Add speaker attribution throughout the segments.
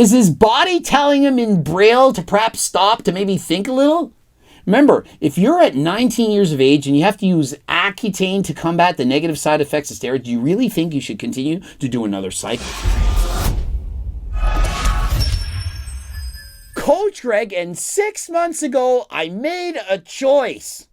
Speaker 1: Is his body telling him in Braille to perhaps stop, to maybe think a little? Remember, if you're at 19 years of age and you have to use Accutane to combat the negative side effects of steroids, do you really think you should continue to do another cycle? Coach Greg, and 6 months ago, I made a choice.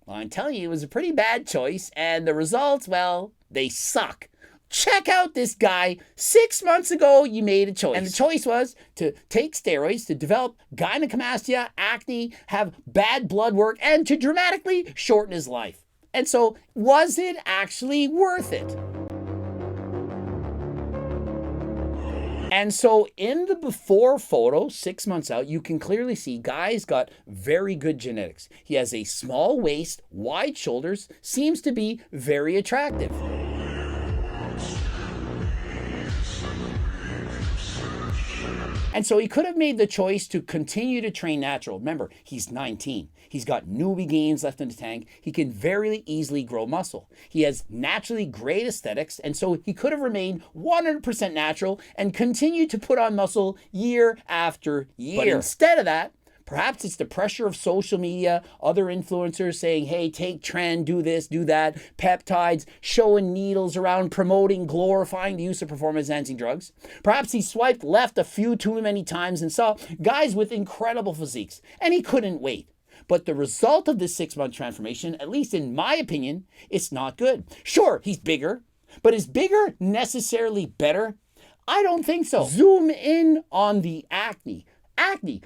Speaker 1: Well, I'm telling you, it was a pretty bad choice, and the results, well, they suck. Check out this guy. 6 months ago, you made a choice. And the choice was to take steroids, to develop gynecomastia, acne, have bad blood work, and to dramatically shorten his life. And so, was it actually worth it? And so in the before photo, 6 months out, you can clearly see guy's got very good genetics. He has a small waist, wide shoulders, seems to be very attractive. And so he could have made the choice to continue to train natural. Remember, he's 19. He's got newbie gains left in the tank. He can very easily grow muscle. He has naturally great aesthetics, and so he could have remained 100% natural and continued to put on muscle year after year. But instead of that, perhaps it's the pressure of social media, other influencers saying, hey, take trend, do this, do that, peptides, showing needles around, promoting, glorifying the use of performance-enhancing drugs. Perhaps he swiped left a few too many times and saw guys with incredible physiques, and he couldn't wait. But the result of this 6-month transformation, at least in my opinion, it's not good. Sure, he's bigger, but is bigger necessarily better? I don't think so. Zoom in on the acne. Acne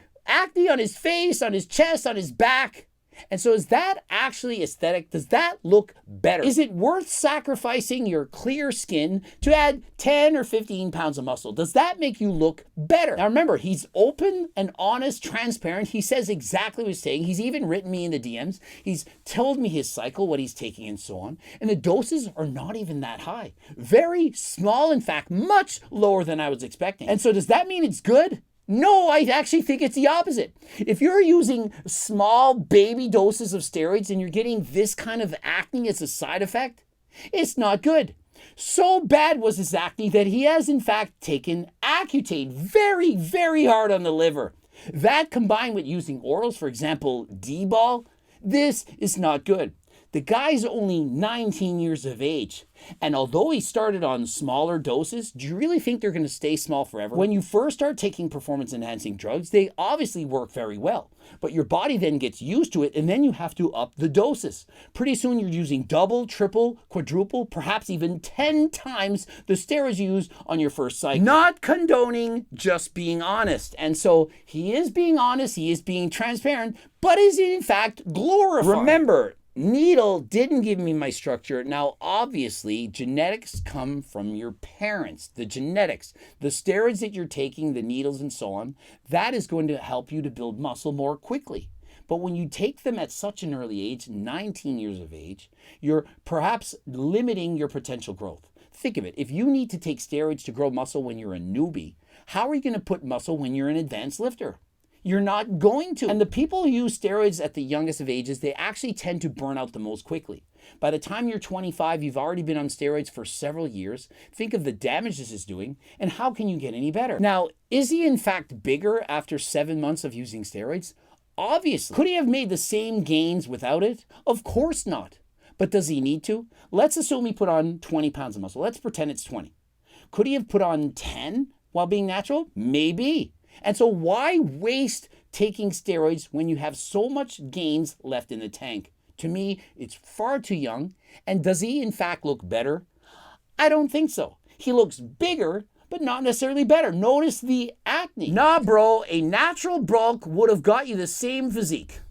Speaker 1: on his face, on his chest, on his back. And so is that actually aesthetic? Does that look better? Is it worth sacrificing your clear skin to add 10 or 15 pounds of muscle? Does that make you look better? Now remember, he's open and honest, transparent. He says exactly what he's saying. He's even written me in the DMs. He's told me his cycle, what he's taking and so on. And the doses are not even that high. Very small, in fact, much lower than I was expecting. And so does that mean it's good? No, I actually think it's the opposite. If you're using small baby doses of steroids and you're getting this kind of acne as a side effect, it's not good. So bad was his acne that he has in fact taken Accutane very, very hard on the liver. That combined with using orals, for example, D-bol, this is not good. The guy's only 19 years of age, and although he started on smaller doses, do you really think they're going to stay small forever? When you first start taking performance-enhancing drugs, they obviously work very well, but your body then gets used to it, and then you have to up the doses. Pretty soon you're using double, triple, quadruple, perhaps even 10 times the steroids you use on your first cycle. Not condoning, just being honest. And so he is being honest, he is being transparent, but is in fact glorifying. Remember, needle didn't give me my structure. Now, obviously, genetics come from your parents. The genetics, the steroids that you're taking, the needles and so on, that is going to help you to build muscle more quickly. But when you take them at such an early age, 19 years of age, you're perhaps limiting your potential growth. Think of it. If you need to take steroids to grow muscle when you're a newbie, how are you going to put muscle when you're an advanced lifter? You're not going to. And the people who use steroids at the youngest of ages, they actually tend to burn out the most quickly. By the time you're 25, you've already been on steroids for several years. Think of the damage this is doing, and how can you get any better? Now, is he in fact bigger after 7 months of using steroids? Obviously. Could he have made the same gains without it? Of course not. But does he need to? Let's assume he put on 20 pounds of muscle. Let's pretend it's 20. Could he have put on 10 while being natural? Maybe. And so why waste taking steroids when you have so much gains left in the tank? To me, it's far too young. And does he in fact look better? I don't think so. He looks bigger, but not necessarily better. Notice the acne. Nah, bro, a natural bulk would have got you the same physique.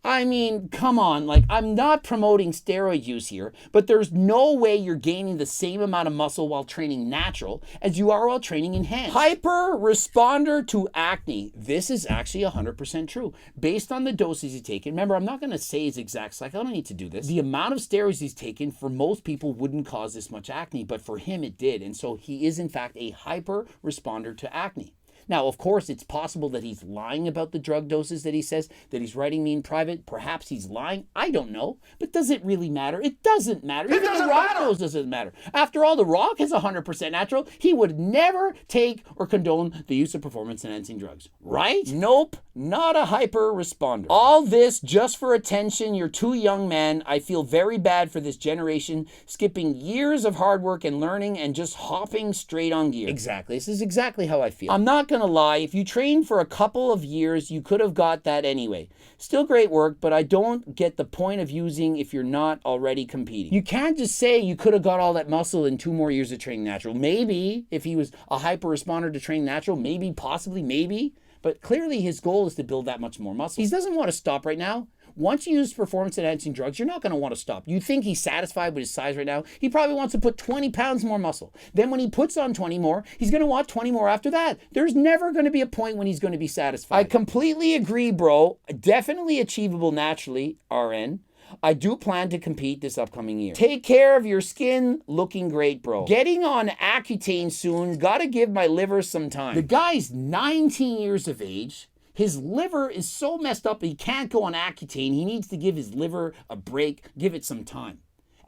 Speaker 1: I mean, come on, like, I'm not promoting steroid use here, but there's no way you're gaining the same amount of muscle while training natural as you are while training enhanced. Hyper responder to acne. This is actually 100% true. Based on the doses he's taken, remember, I'm not going to say his exact cycle, I don't need to do this. The amount of steroids he's taken for most people wouldn't cause this much acne, but for him it did. And so he is in fact a hyper responder to acne. Now, of course, it's possible that he's lying about the drug doses that he says, that he's writing me in private. Perhaps he's lying. I don't know. But does it really matter? It doesn't matter. Even The Rock knows it doesn't matter. After all, The Rock is 100% natural. He would never take or condone the use of performance-enhancing drugs. Right? Nope. Not a hyper responder. All this just for attention. You're two young men. I feel very bad for this generation, skipping years of hard work and learning and just hopping straight on gear. Exactly. This is exactly how I feel. I'm not gonna lie. If you trained for a couple of years, you could have got that anyway. Still great work, but I don't get the point of using if you're not already competing. You can't just say you could have got all that muscle in 2 more years of training natural. Maybe if he was a hyper responder to train natural, maybe, possibly, maybe. But clearly his goal is to build that much more muscle. He doesn't want to stop right now. Once you use performance-enhancing drugs, you're not going to want to stop. You think he's satisfied with his size right now? He probably wants to put 20 pounds more muscle. Then when he puts on 20 more, he's going to want 20 more after that. There's never going to be a point when he's going to be satisfied. I completely agree, bro. Definitely achievable naturally, RN. I do plan to compete this upcoming year. Take care of your skin. Looking great, bro. Getting on Accutane soon. Gotta give my liver some time. The guy's 19 years of age. His liver is so messed up he can't go on Accutane. He needs to give his liver a break. Give it some time.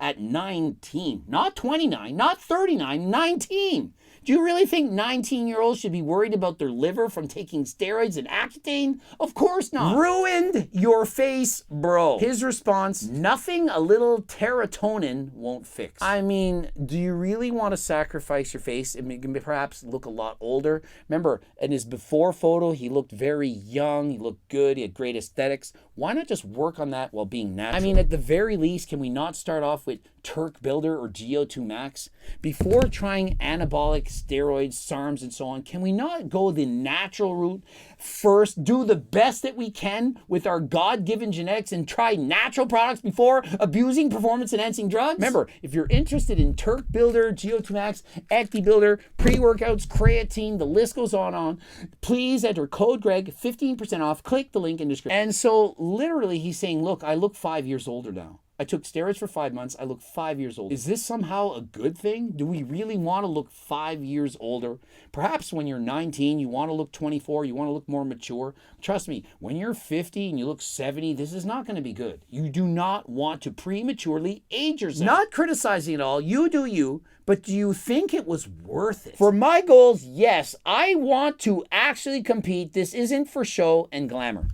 Speaker 1: At 19. Not 29. Not 39. 19. Do you really think 19-year-olds should be worried about their liver from taking steroids and Accutane? Of course not. Ruined your face, bro. His response, nothing a little serotonin won't fix. I mean, do you really want to sacrifice your face and perhaps look a lot older? Remember, in his before photo, he looked very young. He looked good. He had great aesthetics. Why not just work on that while being natural? I mean, at the very least, can we not start off with Turk Builder or GO2 Max? Before trying anabolic steroids, SARMs, and so on, can we not go the natural route first, do the best that we can with our God-given genetics and try natural products before abusing performance-enhancing drugs? Remember, if you're interested in Turk Builder, GO2 Max, Acne Builder, pre-workouts, creatine, the list goes on, please enter code Greg, 15% off, click the link in the description. And so literally he's saying, look, I look 5 years older now. I took steroids for 5 months. I look 5 years older. Is this somehow a good thing? Do we really want to look 5 years older? Perhaps when you're 19, you want to look 24. You want to look more mature. Trust me, when you're 50 and you look 70, this is not going to be good. You do not want to prematurely age yourself. Not criticizing at all. You do you. But do you think it was worth it? For my goals, yes. I want to actually compete. This isn't for show and glamour.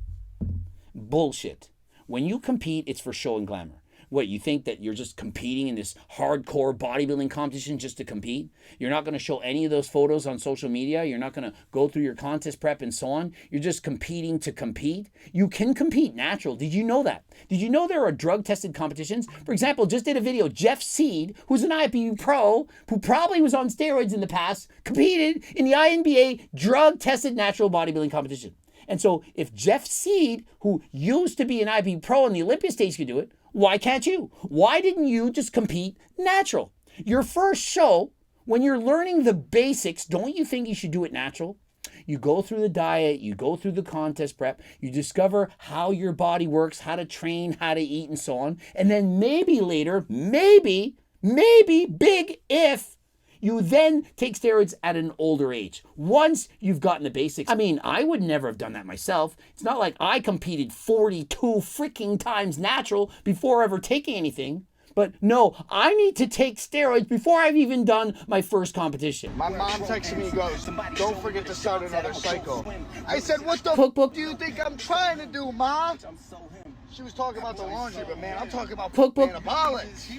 Speaker 1: Bullshit. When you compete, it's for show and glamour. What, you think that you're just competing in this hardcore bodybuilding competition just to compete? You're not going to show any of those photos on social media? You're not going to go through your contest prep and so on? You're just competing to compete? You can compete natural. Did you know that? Did you know there are drug-tested competitions? For example, just did a video, Jeff Seed, who's an IFBB pro, who probably was on steroids in the past, competed in the INBA drug-tested natural bodybuilding competition. And so if Jeff Seed, who used to be an IFBB pro on the Olympia stage, could do it, why can't you? Why didn't you just compete natural? Your first show, when you're learning the basics, don't you think you should do it natural? You go through the diet, you go through the contest prep, you discover how your body works, how to train, how to eat, and so on. And then maybe later, maybe, big if, you then take steroids at an older age, once you've gotten the basics. I mean, I would never have done that myself. It's not like I competed 42 freaking times natural before ever taking anything. But no, I need to take steroids before I've even done my first competition.
Speaker 2: My mom texted me and goes, don't forget to start another cycle. I said, what the f do you think I'm trying to do, Ma? She was talking about the laundry, but man, I'm talking about anabolics.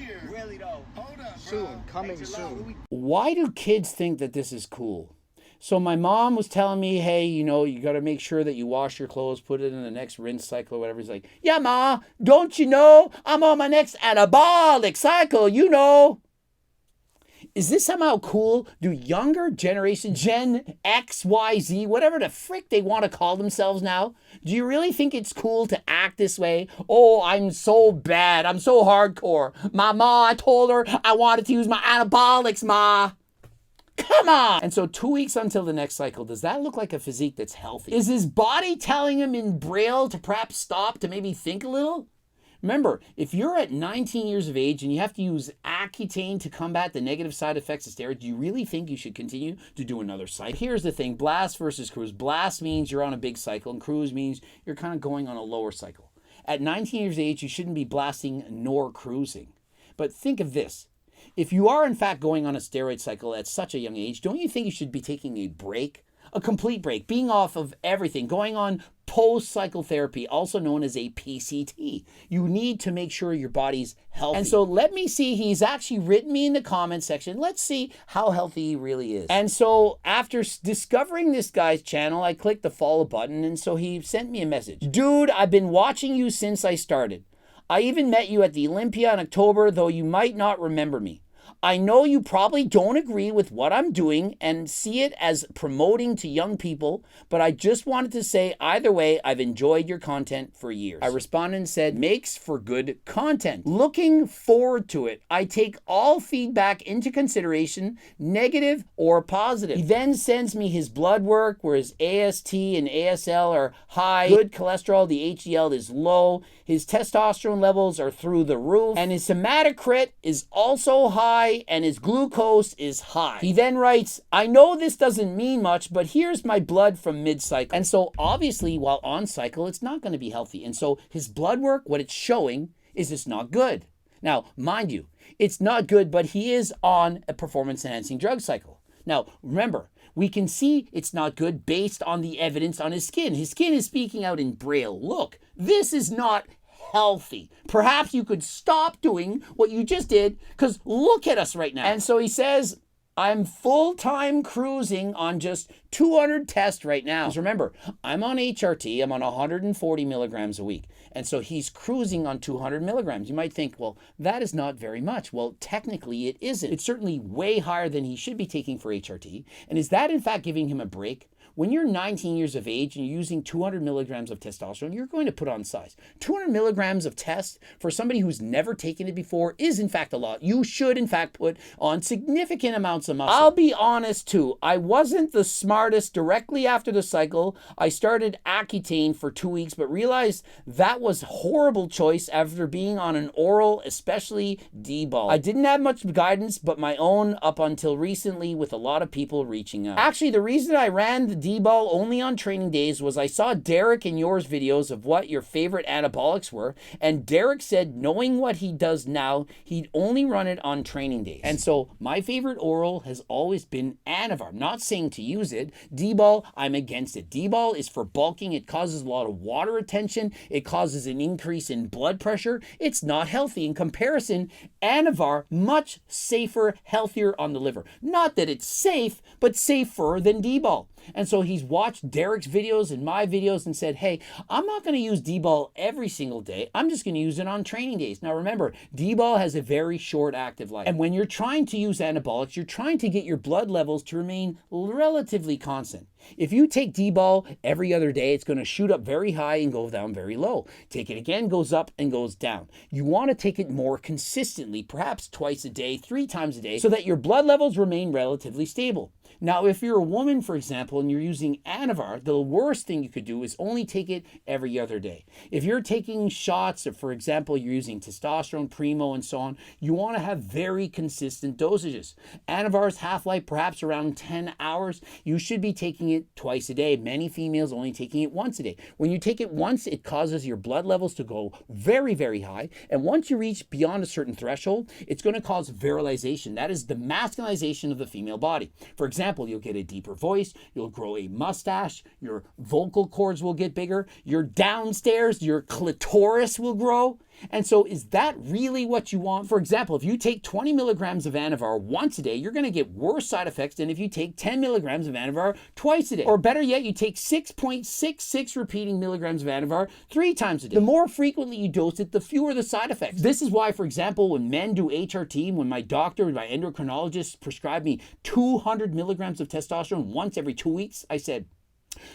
Speaker 2: Soon, coming soon.
Speaker 1: Why do kids think that this is cool? So my mom was telling me, hey, you know, you got to make sure that you wash your clothes, put it in the next rinse cycle or whatever. He's like, yeah, Ma, don't you know I'm on my next anabolic cycle, you know. Is this somehow cool? Do younger generation, Gen X, Y, Z, whatever the frick they want to call themselves now, do you really think it's cool to act this way? Oh, I'm so bad. I'm so hardcore. My ma, I told her I wanted to use my anabolics, Ma. Come on! And so 2 weeks until the next cycle, does that look like a physique that's healthy? Is his body telling him in Braille to perhaps stop, to maybe think a little? Remember, if you're at 19 years of age and you have to use Accutane to combat the negative side effects of steroids, do you really think you should continue to do another cycle? Here's the thing, blast versus cruise. Blast means you're on a big cycle, and cruise means you're kind of going on a lower cycle. At 19 years of age, you shouldn't be blasting nor cruising. But think of this. If you are in fact going on a steroid cycle at such a young age, don't you think you should be taking a break? A complete break, being off of everything, going on post-cycle therapy, also known as a PCT. You need to make sure your body's healthy. And so let me see, he's actually written me in the comment section. Let's see how healthy he really is. And so after discovering this guy's channel, I clicked the follow button, and so he sent me a message. Dude, I've been watching you since I started. I even met you at the Olympia in October, though you might not remember me. I know you probably don't agree with what I'm doing and see it as promoting to young people, but I just wanted to say either way, I've enjoyed your content for years. I responded and said, makes for good content. Looking forward to it. I take all feedback into consideration, negative or positive. He then sends me his blood work where his AST and ASL are high, good cholesterol, the HDL is low, his testosterone levels are through the roof, and his hematocrit is also high, and his glucose is high. He then writes, I know this doesn't mean much, but here's my blood from mid-cycle. And so obviously while on cycle, it's not going to be healthy. And so his blood work, what it's showing is it's not good. Now, mind you, it's not good, but he is on a performance-enhancing drug cycle. Now, remember, we can see it's not good based on the evidence on his skin. His skin is speaking out in Braille. Look, this is not healthy. Perhaps you could stop doing what you just did, because look at us right now. And so he says, I'm full-time cruising on just 200 tests right now. Because remember, I'm on HRT, I'm on 140 milligrams a week. And so he's cruising on 200 milligrams. You might think, well, that is not very much. Well, technically it isn't. It's certainly way higher than he should be taking for HRT. And is that in fact giving him a break? When you're 19 years of age and you're using 200 milligrams of testosterone, you're going to put on size. 200 milligrams of test for somebody who's never taken it before is in fact a lot. You should in fact put on significant amounts of muscle. I'll be honest too, I wasn't the smartest directly after the cycle. I started Accutane for 2 weeks, but realized that was a horrible choice after being on an oral, especially D-ball. I didn't have much guidance, but my own up until recently with a lot of people reaching out. Actually, the reason I ran the D-ball only on training days was I saw Derek and yours videos of what your favorite anabolics were, and Derek said knowing what he does now, he'd only run it on training days. And so my favorite oral has always been Anavar. I'm not saying to use it. D-ball, I'm against it. D-ball is for bulking. It causes a lot of water retention. It causes an increase in blood pressure. It's not healthy. In comparison, Anavar, much safer, healthier on the liver. Not that it's safe, but safer than D-ball. And so he's watched Derek's videos and my videos and said, hey, I'm not going to use D-ball every single day. I'm just going to use it on training days. Now remember, D-ball has a very short active life. And when you're trying to use anabolics, you're trying to get your blood levels to remain relatively constant. If you take D-ball every other day, it's going to shoot up very high and go down very low. Take it again, goes up and goes down. You want to take it more consistently, perhaps twice a day, 3 times a day, so that your blood levels remain relatively stable. Now, if you're a woman, for example, and you're using Anavar, the worst thing you could do is only take it every other day. If you're taking shots, or for example, you're using testosterone, Primo, and so on, you want to have very consistent dosages. Anavar's half-life perhaps around 10 hours. You should be taking it twice a day. Many females only taking it once a day. When you take it once, it causes your blood levels to go very, very high. And once you reach beyond a certain threshold, it's going to cause virilization. That is the masculinization of the female body. For example, you'll get a deeper voice, you'll grow a mustache, your vocal cords will get bigger, your downstairs, your clitoris will grow. And so is that really what you want? For example, if you take 20 milligrams of Anavar once a day, you're going to get worse side effects than if you take 10 milligrams of Anavar twice a day. Or better yet, you take 6.66 repeating milligrams of Anavar 3 times a day. The more frequently you dose it, the fewer the side effects. This is why, for example, when men do HRT, when my doctor, my endocrinologist prescribed me 200 milligrams of testosterone once every 2 weeks, I said,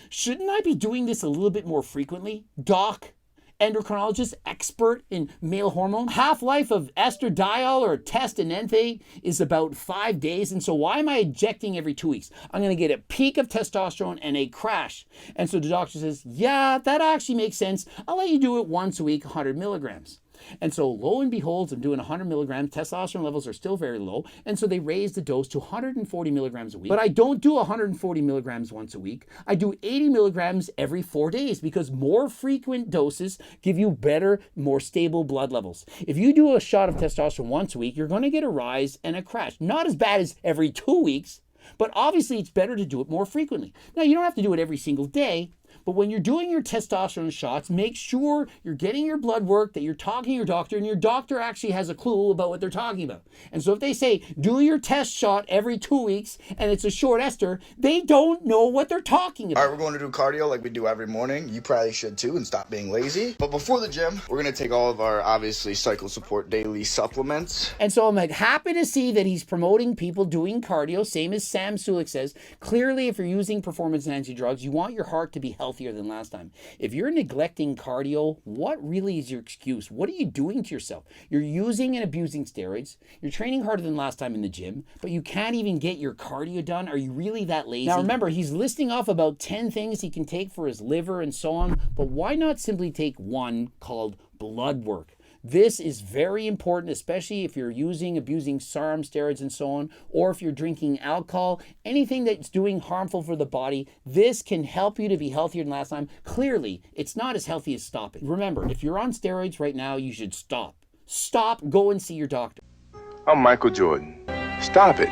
Speaker 1: shouldn't I be doing this a little bit more frequently? Doc, endocrinologist, expert in male hormones. Half-life of estradiol or testanethate is about 5 days. And so why am I injecting every 2 weeks? I'm going to get a peak of testosterone and a crash. And so the doctor says, yeah, that actually makes sense. I'll let you do it once a week, 100 milligrams. And so lo and behold, I'm doing 100 milligrams. Testosterone levels are still very low. And so they raised the dose to 140 milligrams a week. But I don't do 140 milligrams once a week. I do 80 milligrams every 4 days because more frequent doses give you better, more stable blood levels. If you do a shot of testosterone once a week, you're going to get a rise and a crash. Not as bad as every 2 weeks, but obviously it's better to do it more frequently. Now, you don't have to do it every single day, but when you're doing your testosterone shots, make sure you're getting your blood work, that you're talking to your doctor, and your doctor actually has a clue about what they're talking about. And so if they say, do your test shot every 2 weeks, and it's a short ester, they don't know what they're talking about.
Speaker 2: All right, we're going to do cardio like we do every morning. You probably should too, and stop being lazy. But before the gym, we're going to take all of our, obviously, cycle support daily supplements.
Speaker 1: And so I'm happy to see that he's promoting people doing cardio, same as Sam Sulik says. Clearly, if you're using performance-enhancing drugs, you want your heart to be healthier than last time. If you're neglecting cardio, what really is your excuse? What are you doing to yourself? You're using and abusing steroids. You're training harder than last time in the gym, but you can't even get your cardio done. Are you really that lazy? Now remember, he's listing off about 10 things he can take for his liver and so on, but why not simply take one called blood work? This is very important, especially if you're abusing SARM, steroids, and so on, or if you're drinking alcohol, anything that's doing harmful for the body. This can help you to be healthier than last time. Clearly, it's not as healthy as stopping. Remember, if you're on steroids right now, you should stop. Stop, go and see your doctor.
Speaker 3: I'm Michael Jordan. Stop it.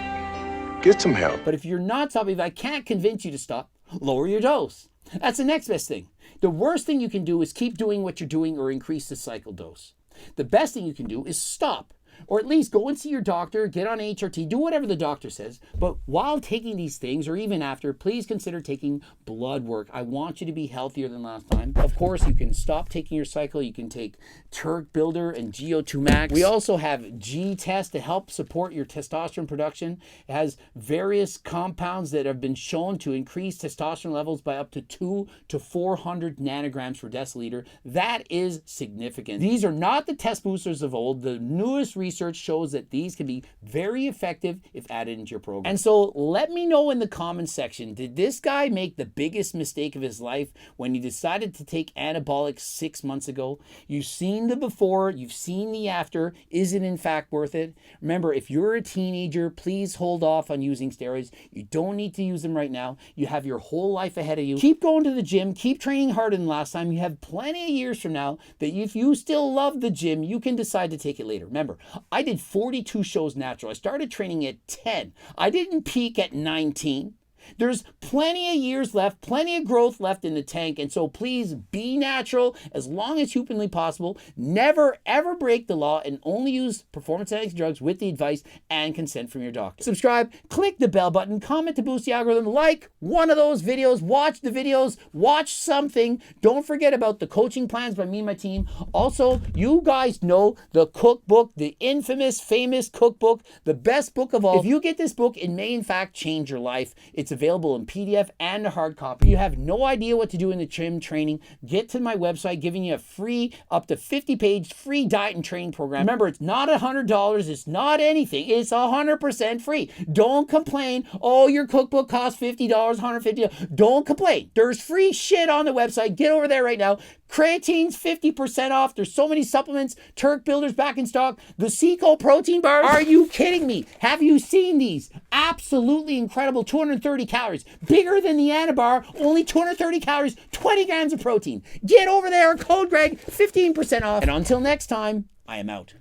Speaker 3: Get some help.
Speaker 1: But if you're not stopping, if I can't convince you to stop, lower your dose. That's the next best thing. The worst thing you can do is keep doing what you're doing or increase the cycle dose. The best thing you can do is stop, or at least go and see your doctor, get on HRT, do whatever the doctor says. But while taking these things, or even after, please consider taking blood work. I want you to be healthier than last time. Of course, you can stop taking your cycle. You can take Turk Builder and GO2 Max. We also have G-Test to help support your testosterone production. It has various compounds that have been shown to increase testosterone levels by up to 200 to 400 nanograms per deciliter. That is significant. These are not the test boosters of old. The newest research shows that these can be very effective if added into your program. And so let me know in the comments section, did this guy make the biggest mistake of his life when he decided to take anabolics 6 months ago? You've seen the before, you've seen the after. Is it in fact worth it? Remember, if you're a teenager, please hold off on using steroids. You don't need to use them right now. You have your whole life ahead of you. Keep going to the gym, keep training harder than last time. You have plenty of years from now that if you still love the gym, you can decide to take it later. Remember, I did 42 shows natural. I started training at 10. I didn't peak at 19. There's plenty of years left, plenty of growth left in the tank, and so please be natural as long as humanly possible. Never ever break the law and only use performance-enhancing drugs with the advice and consent from your doctor. Subscribe, click the bell button, comment to boost the algorithm, like one of those videos, watch the videos, watch something. Don't forget about the coaching plans by me and my team. Also, you guys know the cookbook, the infamous, famous cookbook, the best book of all. If you get this book, it may in fact change your life. It's available in PDF and a hard copy. You have no idea what to do in the gym training, get to my website, giving you a free, up to 50-page free diet and training program. Remember, it's not $100, it's not anything, it's 100% free. Don't complain, oh, your cookbook costs $50, $150. Don't complain. There's free shit on the website. Get over there right now. Creatine's 50% off. There's so many supplements. Turk Builder's back in stock. The Seco protein bars. Are you kidding me? Have you seen these? Absolutely incredible. 230 calories. Bigger than the Anabar. Only 230 calories. 20 grams of protein. Get over there. Code Greg. 15% off. And until next time, I am out.